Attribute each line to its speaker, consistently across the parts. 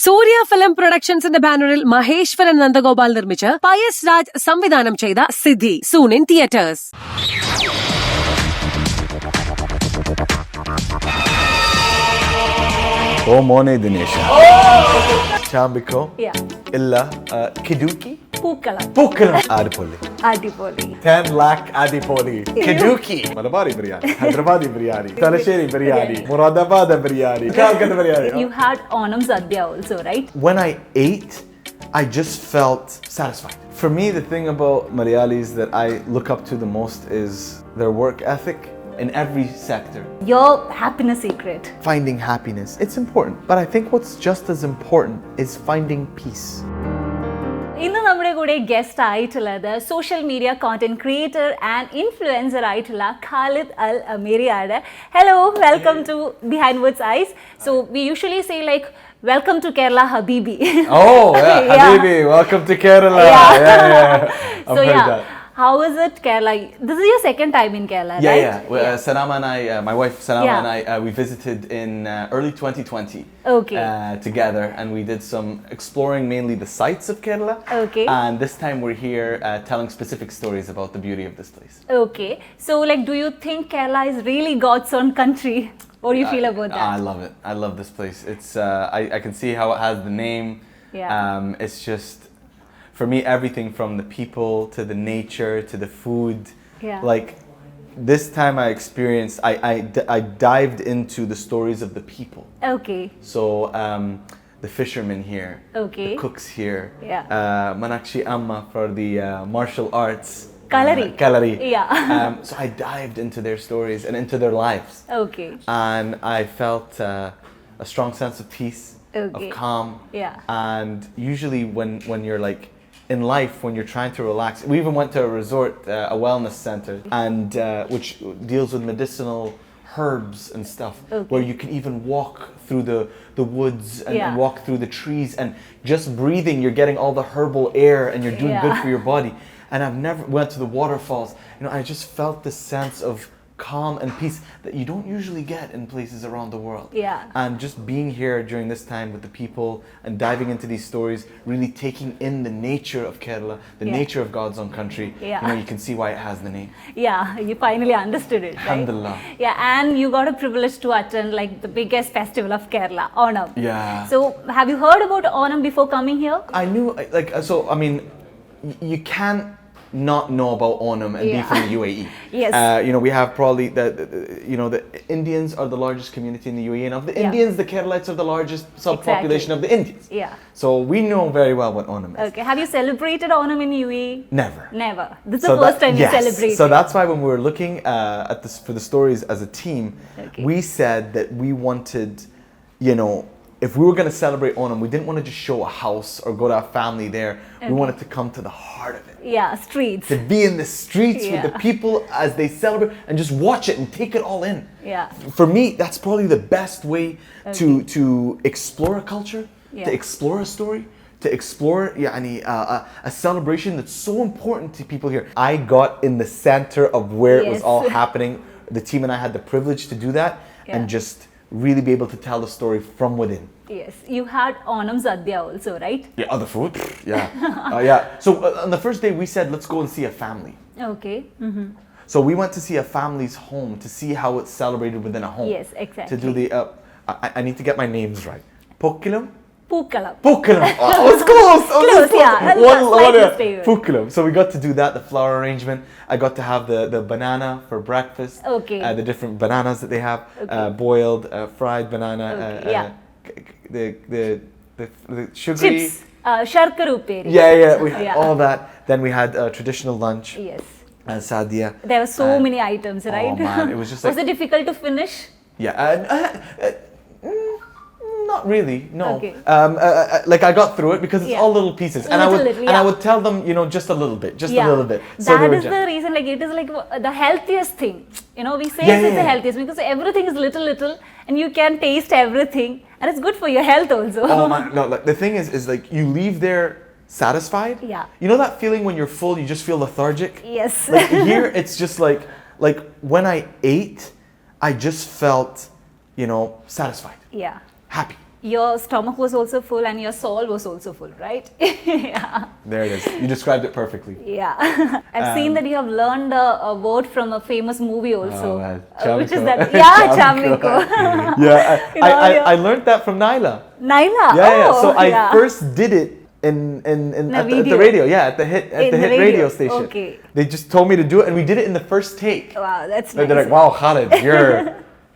Speaker 1: സൂര്യ film പ്രൊഡക്ഷൻസിന്റെ ബാനറിൽ മഹേശ്വരൻ നന്ദഗോപാൽ നിർമ്മിച്ച് പയസ് രാജ് സംവിധാനം ചെയ്ത സിദ്ധി സൂൺ ഇൻ തിയേറ്റേഴ്സ്.
Speaker 2: ഓ മോനെ ദിനേശ ചാമ്പിക്കോ ഇല്ല കിഡൂക്കി പൂക്കളം അടിപൊളി 10 lakh അടിപൊളി കിഡൂക്കി Malabari biryani Hyderabadi biryani Thalassery biryani Moradabad biryani Calcutta biryani.
Speaker 3: You had Onam Sadhya also, right?
Speaker 2: When I ate, I just felt satisfied. For me, the thing about Malayalis that I look up to the most is their work ethic in every sector.
Speaker 3: Your happiness secret.
Speaker 2: Finding happiness. It's important. But I think what's just as important is finding peace.
Speaker 3: ഇന്ന് നമ്മുടെ കൂടെ guest ആയിട്ടുള്ളത് social media content creator and influencer ആയിട്ടുള്ള Khalid Al Ameri ആണ്. Hello, welcome to Behindwoods Ice. So we usually say like welcome to Kerala Habibi.
Speaker 2: Oh, yeah, Habibi, welcome to Kerala. Yeah.
Speaker 3: So yeah. How is it, Kerala? This is your second time in Kerala, right?
Speaker 2: Yeah. Sanama and I, my wife Sanama and I, we visited in early 2020 together, and we did some exploring mainly the sites of Kerala.
Speaker 3: Okay.
Speaker 2: And this time we're here telling specific stories about the beauty of this place.
Speaker 3: Okay. So, like, do you think Kerala is really God's own country? What do you feel about that?
Speaker 2: I love it. I love this place. It's I can see how it has the name.
Speaker 3: Yeah.
Speaker 2: It's just, for me, everything from the people to the nature to the food.
Speaker 3: Yeah.
Speaker 2: Like this time I experienced, I dived into the stories of the people.
Speaker 3: Okay.
Speaker 2: So the fishermen here.
Speaker 3: Okay.
Speaker 2: The cooks here.
Speaker 3: Yeah.
Speaker 2: Manakshi Amma for the martial arts.
Speaker 3: Kalari. Yeah.
Speaker 2: So I dived into their stories and into their lives.
Speaker 3: Okay.
Speaker 2: And I felt a strong sense of peace, of calm.
Speaker 3: Yeah.
Speaker 2: And usually when you're like in life, when you're trying to relax, we even went to a resort, a wellness center, and which deals with medicinal herbs and stuff, where you can even walk through the woods and walk through the trees, and just breathing, you're getting all the herbal air and you're doing good for your body. And I've never went to the waterfalls. You know, I just felt this sense of calm and peace that you don't usually get in places around the world.
Speaker 3: Yeah.
Speaker 2: And just being here during this time with the people and diving into these stories, really taking in the nature of Kerala, the nature of God's own country.
Speaker 3: Yeah.
Speaker 2: You know, you can see why it has the name.
Speaker 3: Yeah, you finally understood it, right?
Speaker 2: Alhamdulillah.
Speaker 3: Yeah, and you got a privilege to attend like the biggest festival of Kerala, Onam.
Speaker 2: Yeah.
Speaker 3: So, have you heard about Onam before coming here?
Speaker 2: I knew, like, so, I mean, you can't not know about Onam and be from the UAE.
Speaker 3: Yes.
Speaker 2: You know, we have probably the Indians are the largest community in the UAE, and of the Indians, the Keralites are the largest subpopulation of the Indians.
Speaker 3: Yeah.
Speaker 2: So we know very well what Onam is.
Speaker 3: Okay. Have you celebrated Onam in UAE?
Speaker 2: Never.
Speaker 3: This is the first time you celebrated.
Speaker 2: So that's why when we were looking at this for the stories as a team, we said that we wanted, you know, if we were going to celebrate Onam, we didn't want to just show a house or go to a family there. We wanted to come to the heart of it.
Speaker 3: Yeah, streets.
Speaker 2: To be in the streets with the people as they celebrate and just watch it and take it all in.
Speaker 3: Yeah.
Speaker 2: For me, that's probably the best way to explore a culture, to explore a story, to explore a celebration that's so important to people here. I got in the center of where it was all happening. The team and I had the privilege to do that and just really be able to tell the story from within.
Speaker 3: Yes, you had Onam Sadhya also, right?
Speaker 2: Yeah, other food. Yeah. So on the first day we said, let's go and see a family.
Speaker 3: Okay. Mm-hmm.
Speaker 2: So we went to see a family's home to see how it's celebrated within a home.
Speaker 3: Yes, exactly.
Speaker 2: To do the, I need to get my names right. Pookalam. Oh, it's close.
Speaker 3: Close, yeah.
Speaker 2: Pookalam. So we got to do that, the flower arrangement. I got to have the banana for breakfast.
Speaker 3: Okay.
Speaker 2: The different bananas that they have, boiled, fried banana. The sugary.
Speaker 3: Chips. Sharkar uperi.
Speaker 2: Yeah. We had all that. Then we had traditional lunch.
Speaker 3: Yes.
Speaker 2: Sadhya.
Speaker 3: There were so many items, right?
Speaker 2: Oh man, it was just like.
Speaker 3: Was it difficult to finish?
Speaker 2: Yeah. Not really, no.
Speaker 3: Okay.
Speaker 2: Like I got through it because it's all little pieces, and I would tell them, you know, just a little bit. So
Speaker 3: that is the reason. Like it is like the healthiest thing. You know, we say it's the healthiest because everything is little, and you can taste everything, and it's good for your health also.
Speaker 2: Oh my, no! Like the thing is like you leave there satisfied.
Speaker 3: Yeah.
Speaker 2: You know that feeling when you're full, you just feel lethargic.
Speaker 3: Yes.
Speaker 2: Like here, it's just like when I ate, I just felt, you know, satisfied.
Speaker 3: Yeah.
Speaker 2: Happy.
Speaker 3: your stomach was also full and your soul was also full, right? Yeah.
Speaker 2: There it is. You described it perfectly.
Speaker 3: Yeah. I've seen that you have learned a word from a famous movie also.
Speaker 2: Oh, man.
Speaker 3: Which is
Speaker 2: Chamiko.
Speaker 3: that? Yeah,
Speaker 2: Chamiko.
Speaker 3: Chamiko.
Speaker 2: Yeah,
Speaker 3: You know,
Speaker 2: I learned that from Naila.
Speaker 3: Naila.
Speaker 2: Yeah.
Speaker 3: Oh,
Speaker 2: So I
Speaker 3: yeah.
Speaker 2: first did it at the
Speaker 3: video.
Speaker 2: radio. Yeah, at the hit radio station.
Speaker 3: Okay.
Speaker 2: They just told me to do it, and we did it in the first take.
Speaker 3: Wow, that's
Speaker 2: They're
Speaker 3: nice.
Speaker 2: like, "Wow, Khalid,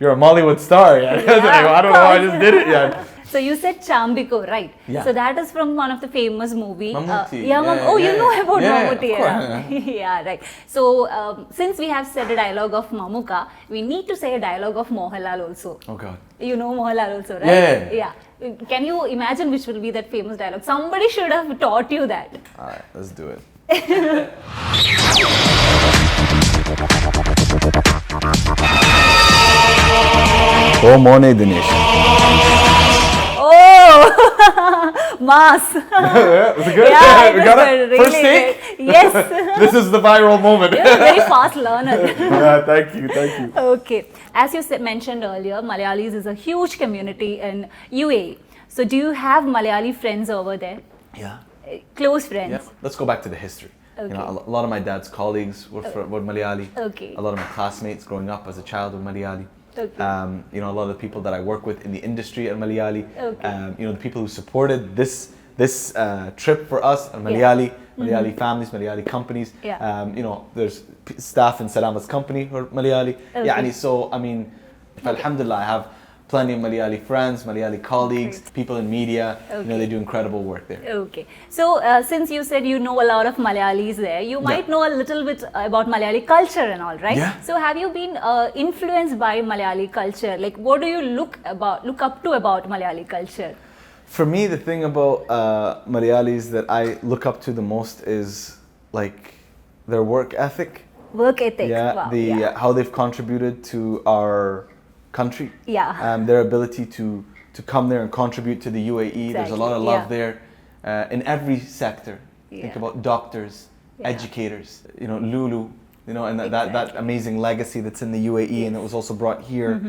Speaker 2: you're a Mollywood star." Yeah. They're like, I don't know, I just did it. Yeah.
Speaker 3: So you said Chambiko, right?
Speaker 2: Yeah.
Speaker 3: So that is from one of the famous movie.
Speaker 2: Mammootty.
Speaker 3: You know about Mammootty.
Speaker 2: Of course.
Speaker 3: Yeah, right. So since we have said a dialogue of Mamuka, we need to say a dialogue of Mohanlal also.
Speaker 2: Oh God.
Speaker 3: You know Mohanlal also, right?
Speaker 2: Yeah.
Speaker 3: Can you imagine which will be that famous dialogue? Somebody should have taught you that.
Speaker 2: All right, let's do it. Oh, morning, Dinesh.
Speaker 3: Oh, mass.
Speaker 2: Was it good?
Speaker 3: Yeah,
Speaker 2: we
Speaker 3: it
Speaker 2: got
Speaker 3: was
Speaker 2: it.
Speaker 3: really
Speaker 2: First take.
Speaker 3: great. Yes.
Speaker 2: This is the viral moment.
Speaker 3: You're a very fast learner.
Speaker 2: Yeah, thank you.
Speaker 3: Okay. As you mentioned earlier, Malayalis is a huge community in UAE. So do you have Malayali friends over there?
Speaker 2: Yeah.
Speaker 3: Close friends?
Speaker 2: Yeah. Let's go back to the history.
Speaker 3: Okay.
Speaker 2: You know, a lot of my dad's colleagues were Malayali.
Speaker 3: Okay.
Speaker 2: A lot of my classmates growing up as a child were Malayali.
Speaker 3: Okay.
Speaker 2: You know, a lot of the people that I work with in the industry are Malayali.
Speaker 3: Okay.
Speaker 2: You know, the people who supported this trip for us are Malayali. Malayali families, Malayali companies.
Speaker 3: Yeah.
Speaker 2: You know, there's staff in Salama's company who are Malayali.
Speaker 3: Okay.
Speaker 2: Yeah, so I mean, alhamdulillah, I have plenty of Malayali friends, Malayali colleagues, people in media. You know, they do incredible work there.
Speaker 3: Okay. So since you said you know a lot of Malayalis there, you might know a little bit about Malayali culture and all, right?
Speaker 2: Yeah.
Speaker 3: So have you been influenced by Malayali culture? Like, what do you look up to about Malayali culture?
Speaker 2: For me, the thing about Malayalis that I look up to the most is like their work ethic.
Speaker 3: Work ethic.
Speaker 2: Yeah,
Speaker 3: Wow.
Speaker 2: how they've contributed to our country.
Speaker 3: Yeah.
Speaker 2: Their ability to come there and contribute to the UAE. There's a lot of love there in every sector. Think about doctors, educators. You know, Lulu. You know, and that amazing legacy that's in the UAE and it was also brought here.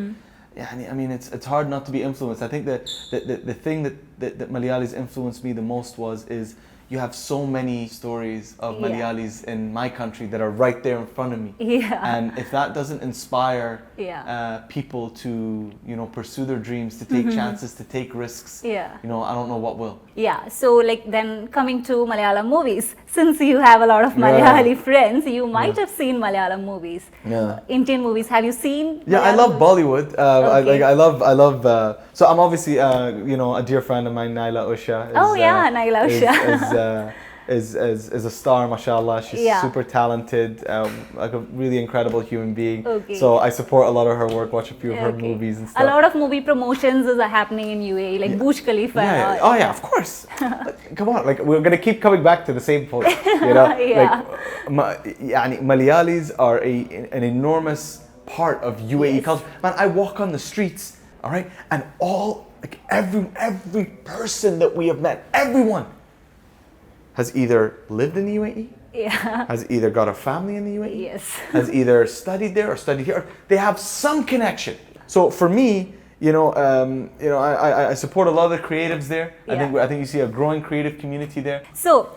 Speaker 2: Yeah, I mean, it's hard not to be influenced. I think that the thing that Malayalis influenced me the most is you have so many stories of Malayalis in my country that are right there in front of me.
Speaker 3: Yeah.
Speaker 2: And if that doesn't inspire people to, you know, pursue their dreams, to take chances, to take risks, you know, I don't know what will.
Speaker 3: Yeah, so like then coming to Malayalam movies, since you have a lot of Malayali friends, you might have seen Malayalam movies.
Speaker 2: Yeah.
Speaker 3: Indian movies, have you seen?
Speaker 2: Yeah, I love Bollywood. I love. So I'm obviously, you know, a dear friend of mine, Naila Usha.
Speaker 3: Naila Usha.
Speaker 2: Is a star, mashallah. She's super talented, like a really incredible human being.
Speaker 3: Okay.
Speaker 2: So I support a lot of her work, watch a few of her movies and stuff.
Speaker 3: A lot of movie promotions is happening in UAE, like Burj Khalifa.
Speaker 2: Yeah. Oh yeah, of course. Come on, like we're gonna keep coming back to the same point. You know, like Malayalis are an enormous part of UAE culture. Man, I walk on the streets, all right, and every person that we have met, everyone has either lived in the UAE, has either got a family in the UAE, has either studied there or studied here. They have some connection. So for me, I support a lot of the creatives there. I think you see a growing creative community there.
Speaker 3: So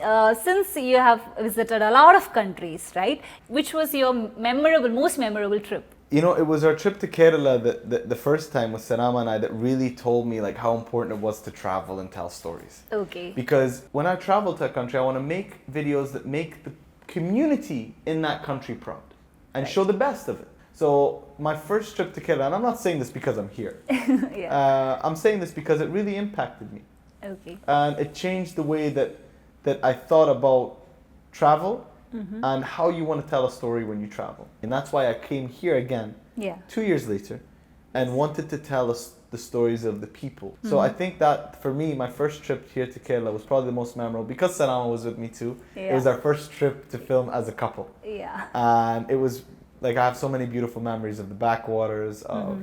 Speaker 3: since you have visited a lot of countries, right? Which was your most memorable trip?
Speaker 2: You know, it was our trip to Kerala the first time with Sharma and I that really told me like how important it was to travel and tell stories.
Speaker 3: Okay.
Speaker 2: Because when I travel to a country, I want to make videos that make the community in that country proud and show the best of it. So my first trip to Kerala, and I'm not saying this because I'm here. I'm saying this because it really impacted me.
Speaker 3: Okay.
Speaker 2: And it changed the way that I thought about travel. And how you want to tell a story when you travel. And that's why I came here again 2 years later and wanted to tell us the stories of the people. So I think that for me, my first trip here to Kerala was probably the most memorable because Sharma was with me too. It was our first trip to film as a couple. And it was like I have so many beautiful memories of the backwaters, of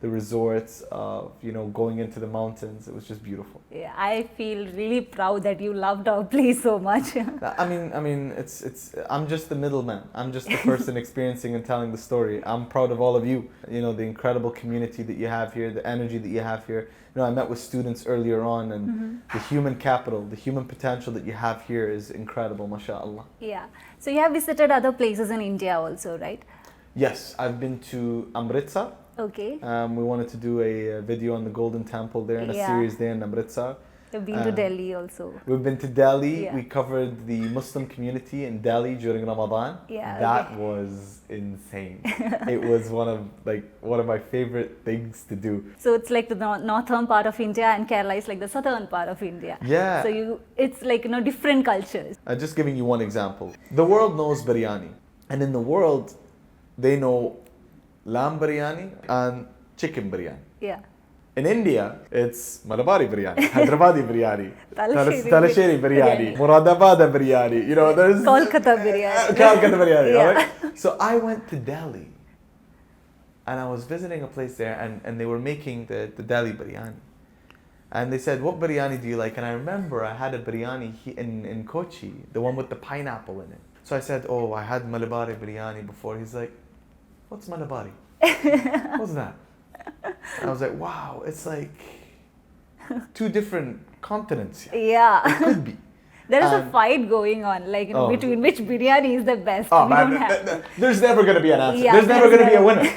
Speaker 2: the resorts, of going into the mountains. It was just beautiful.
Speaker 3: Yeah, I feel really proud that you loved our place so much.
Speaker 2: I mean, it's. I'm just the middleman. I'm just the person experiencing and telling the story. I'm proud of all of you. The incredible community that you have here, the energy that you have here. I met with students earlier on, and the human capital, the human potential that you have here is incredible, mashallah.
Speaker 3: Yeah. So you have visited other places in India also, right?
Speaker 2: Yes, I've been to Amritsar.
Speaker 3: Okay.
Speaker 2: We wanted to do a video on the Golden Temple there and a series there in Amritsar.
Speaker 3: You've been to Delhi also.
Speaker 2: We've been to Delhi.
Speaker 3: Yeah.
Speaker 2: We covered the Muslim community in Delhi during Ramadan.
Speaker 3: Yeah,
Speaker 2: That was insane. It was one of my favorite things to do.
Speaker 3: So it's like the northern part of India, and Kerala is like the southern part of India.
Speaker 2: Yeah.
Speaker 3: So it's like different cultures.
Speaker 2: Just giving you one example. The world knows biryani, and in the world, they know lamb biryani and chicken biryani.
Speaker 3: Yeah.
Speaker 2: In India, it's Malabari biryani, Hyderabadi biryani,
Speaker 3: Talasheri
Speaker 2: Talasheri biryani, Muradabad biryani. There's
Speaker 3: Kolkata biryani.
Speaker 2: Kolkata biryani.
Speaker 3: Yeah.
Speaker 2: Right? So I went to Delhi, and I was visiting a place there, and they were making the Delhi biryani. And they said, "What biryani do you like?" And I remember I had a biryani in Kochi, the one with the pineapple in it. So I said, "Oh, I had Malabari biryani before." He's like, "What's Malabari? What's that?" And I was like, "Wow, it's like 2 different continents here."
Speaker 3: Yeah.
Speaker 2: It could be.
Speaker 3: There is a fight going on, between which biryani is the best.
Speaker 2: Oh man, there's never gonna be an answer.
Speaker 3: Yeah,
Speaker 2: there's never gonna be a winner.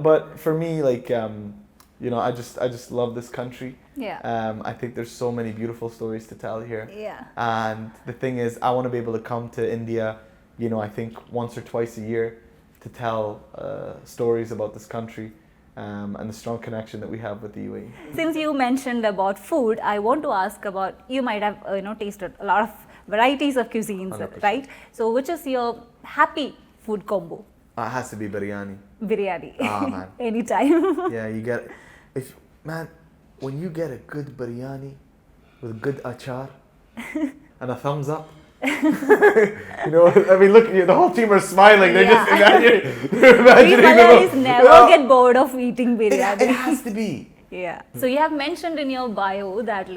Speaker 2: But for me, I just love this country.
Speaker 3: Yeah.
Speaker 2: I think there's so many beautiful stories to tell here.
Speaker 3: Yeah.
Speaker 2: And the thing is, I want to be able to come to India, I think once or twice a year, to tell stories about this country. And the strong connection that we have with the UAE.
Speaker 3: Since you mentioned about food, I want to ask about, you might have tasted a lot of varieties of cuisines,
Speaker 2: 100%.
Speaker 3: right? So which is your happy food combo?
Speaker 2: It has to be biryani.
Speaker 3: Biryani.
Speaker 2: Ah, man.
Speaker 3: Anytime.
Speaker 2: Yeah, you get when you get a good biryani with good achar and a thumbs up. Look, the whole team are smiling. They're just imagining.
Speaker 3: We Malayalis never get bored of eating biryani.
Speaker 2: It has to be.
Speaker 3: Yeah. So you have mentioned in your bio that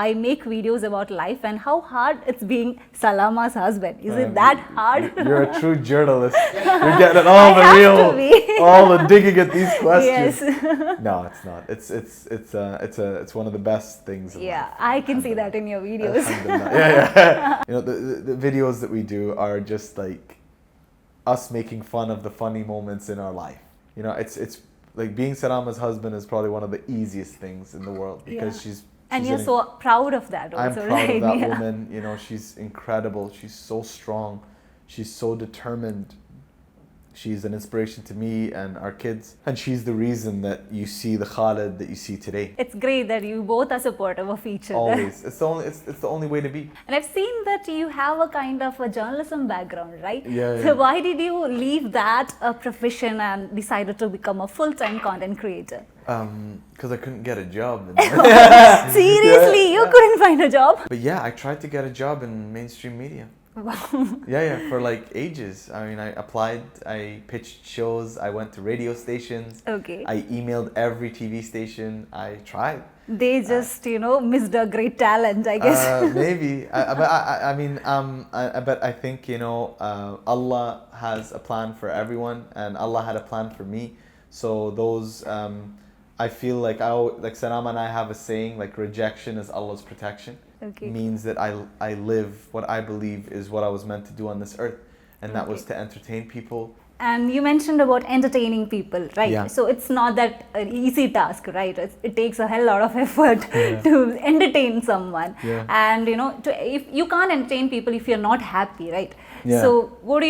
Speaker 3: I make videos about life and how hard it's being Salama's husband. Is it that hard?
Speaker 2: You're a true journalist. You're getting all all the digging at these questions.
Speaker 3: Yes.
Speaker 2: No, it's not. It's one of the best things.
Speaker 3: Yeah, I can see that in your videos.
Speaker 2: Yeah. The videos that we do are just like us making fun of the funny moments in our life. It's like being Salama's husband is probably one of the easiest things in the world because she's
Speaker 3: and you're so proud of that also,
Speaker 2: I'm proud
Speaker 3: right?
Speaker 2: of that woman. She's incredible. She's so strong. She's so determined. She's an inspiration to me and our kids. And she's the reason that you see the Khalid that you see today.
Speaker 3: It's great that you both are supportive of each other.
Speaker 2: Always. It's the only way to be.
Speaker 3: And I've seen that you have a kind of a journalism background, right?
Speaker 2: Yeah.
Speaker 3: So why did you leave that profession and decided to become a full-time content creator?
Speaker 2: Because I couldn't get a job.
Speaker 3: Seriously, you couldn't find a job?
Speaker 2: But yeah, I tried to get a job in mainstream media.
Speaker 3: Wow.
Speaker 2: Yeah, for like ages. I mean, I applied, I pitched shows, I went to radio stations.
Speaker 3: Okay.
Speaker 2: I emailed every TV station. I tried.
Speaker 3: They just, missed a great talent, I guess.
Speaker 2: Maybe. But I think, Allah has a plan for everyone, and Allah had a plan for me. So those, I feel like Salama and I have a saying, like rejection is Allah's protection.
Speaker 3: Okay.
Speaker 2: Means that I live what I believe is what I was meant to do on this earth, and that was to entertain people.
Speaker 3: And you mentioned about entertaining people, right?
Speaker 2: Yeah.
Speaker 3: So it's not that an easy task, right? It takes a hell lot of effort to entertain someone.
Speaker 2: Yeah.
Speaker 3: And if you can't entertain people if you're not happy, right?
Speaker 2: Yeah.
Speaker 3: So what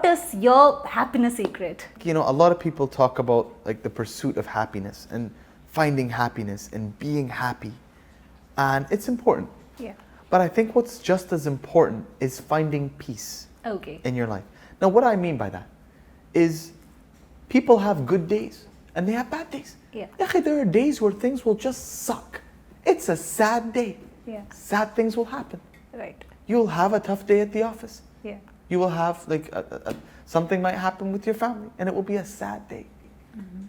Speaker 3: is your happiness secret?
Speaker 2: A lot of people talk about like the pursuit of happiness and finding happiness and being happy, and it's important.
Speaker 3: Yeah.
Speaker 2: But I think what's just as important is finding peace in your life. Now, what I mean by that is people have good days and they have bad days.
Speaker 3: Yeah.
Speaker 2: There are days where things will just suck. It's a sad day.
Speaker 3: Yeah.
Speaker 2: Sad things will happen.
Speaker 3: Right.
Speaker 2: You'll have a tough day at the office.
Speaker 3: Yeah.
Speaker 2: You will have something might happen with your family and it will be a sad day. Mm-hmm.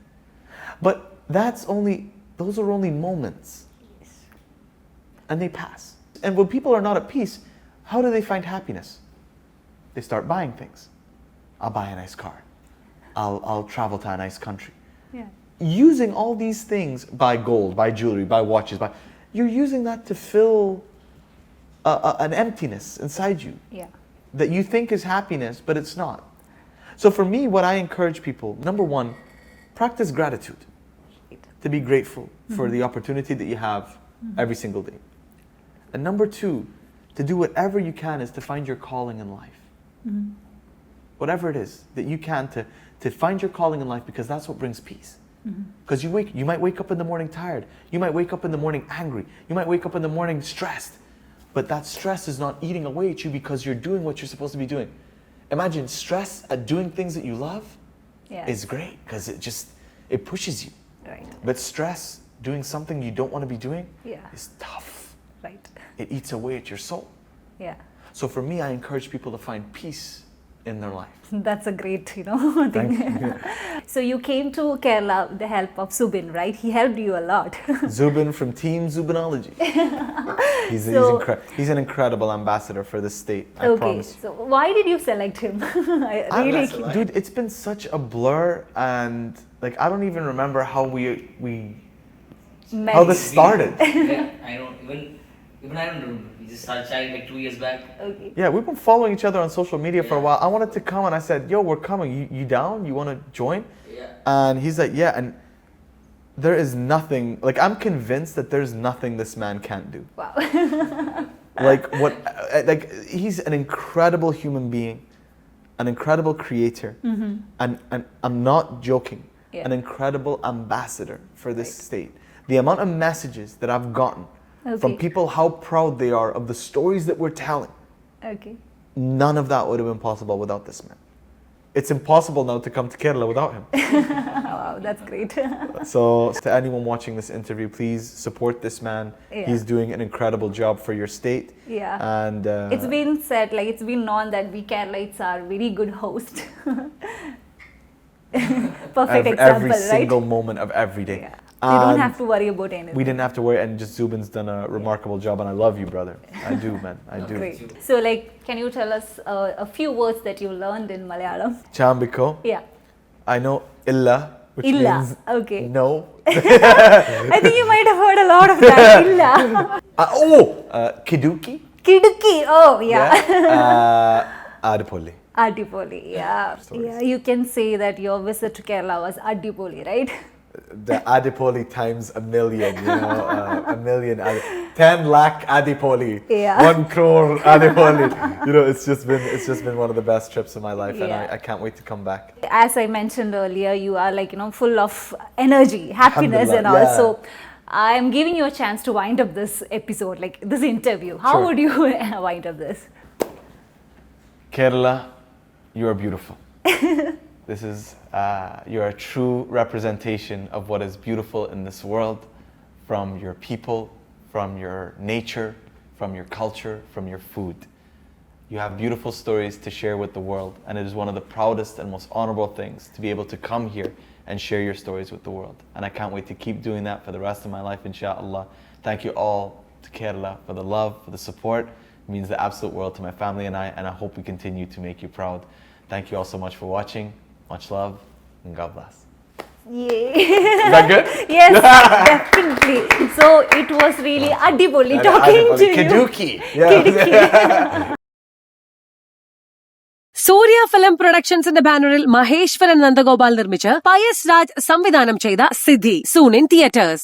Speaker 2: But those are only moments. And they pass. And when people are not at peace, how do they find happiness? They start buying things. I'll buy a nice car. I'll travel to a nice country.
Speaker 3: Yeah.
Speaker 2: Using all these things, buy gold, buy jewelry, buy watches, you're using that to fill an emptiness inside you.
Speaker 3: Yeah.
Speaker 2: That you think is happiness, but it's not. So for me, what I encourage people, number one, practice gratitude. To be grateful for the opportunity that you have every single day. And number two, to do whatever you can is to find your calling in life. Whatever it is that you can to find your calling in life, because that's what brings peace. Because you might wake up in the morning tired. You might wake up in the morning angry. You might wake up in the morning stressed. But that stress is not eating away at you because you're doing what you're supposed to be doing. Imagine stress at doing things that you love is great because it pushes you.
Speaker 3: Right.
Speaker 2: But stress doing something you don't want to be doing is tough.
Speaker 3: Right.
Speaker 2: It eats away at your soul.
Speaker 3: Yeah.
Speaker 2: So for me, I encourage people to find peace in their life.
Speaker 3: That's a great, thing. So you came to Kerala with the help of Zubin, right? He helped you a lot.
Speaker 2: Zubin from Team Zubinology. He's an incredible ambassador for this state, I promise.
Speaker 3: So why did you select him?
Speaker 2: Dude, it's been such a blur, and I don't even remember how how this started.
Speaker 4: Yeah, I don't even I don't remember. We just started chatting 2 years back.
Speaker 3: Okay.
Speaker 2: Yeah, we've been following each other on social media for a while. I wanted to come and I said, yo, we're coming. You down? You want to join?
Speaker 4: Yeah.
Speaker 2: And he's like, yeah. And there is nothing, I'm convinced that there's nothing this man can't do.
Speaker 3: Wow.
Speaker 2: He's an incredible human being, an incredible creator, and I'm not joking, an incredible ambassador for this state. The amount of messages that I've gotten from people, how proud they are of the stories that we're telling.
Speaker 3: Okay.
Speaker 2: None of that would have been possible without this man. It's impossible now to come to Kerala without him.
Speaker 3: Wow, that's great.
Speaker 2: So to anyone watching this interview, please support this man.
Speaker 3: Yeah.
Speaker 2: He's doing an incredible job for your state.
Speaker 3: Yeah.
Speaker 2: And
Speaker 3: it's been said, it's been known that we Keralites are very good host. Perfect example,
Speaker 2: every
Speaker 3: right?
Speaker 2: single moment of every day.
Speaker 3: Yeah. You don't have to worry about anything.
Speaker 2: We didn't have to worry, and just Zubin's done a remarkable job, and I love you, brother. I do, man. I do.
Speaker 3: Great. So, can you tell us a few words that you learned in Malayalam?
Speaker 2: Chambiko.
Speaker 3: Yeah.
Speaker 2: I know illa, which means no.
Speaker 3: I think you might have heard a lot of that. Illa.
Speaker 2: Kiduki.
Speaker 3: Kiduki. Oh, yeah.
Speaker 2: Adipoli.
Speaker 3: Adipoli, yeah. Yeah. You can say that your visit to Kerala was Adipoli, right?
Speaker 2: The Adipoli times a million, a million, 10 lakh Adipoli, 1 crore Adipoli. It's just been one of the best trips of my life, and I can't wait to come back.
Speaker 3: As I mentioned earlier, you are full of energy, happiness and all.
Speaker 2: Yeah.
Speaker 3: So I'm giving you a chance to wind up this episode, this interview. How would you wind up this?
Speaker 2: Kerala, you are beautiful. This is, you're a true representation of what is beautiful in this world, from your people, from your nature, from your culture, from your food. You have beautiful stories to share with the world, and it is one of the proudest and most honorable things to be able to come here and share your stories with the world. And I can't wait to keep doing that for the rest of my life, inshallah. Thank you all to Kerala for the love, for the support. It means the absolute world to my family and I hope we continue to make you proud. Thank you all so much for watching. Much love, and God bless.
Speaker 3: Yay.
Speaker 2: Is that good?
Speaker 3: Yes, definitely. So it was really adipoli talking to
Speaker 2: Kiduki.
Speaker 3: you. Kiduki.
Speaker 1: Surya Film Productions in the banner Maheshwaran Nandagopal നിർമ്മിച്ച് PIOUS സംവിധാനം ചെയ്ത സിദ്ധി soon in theatres.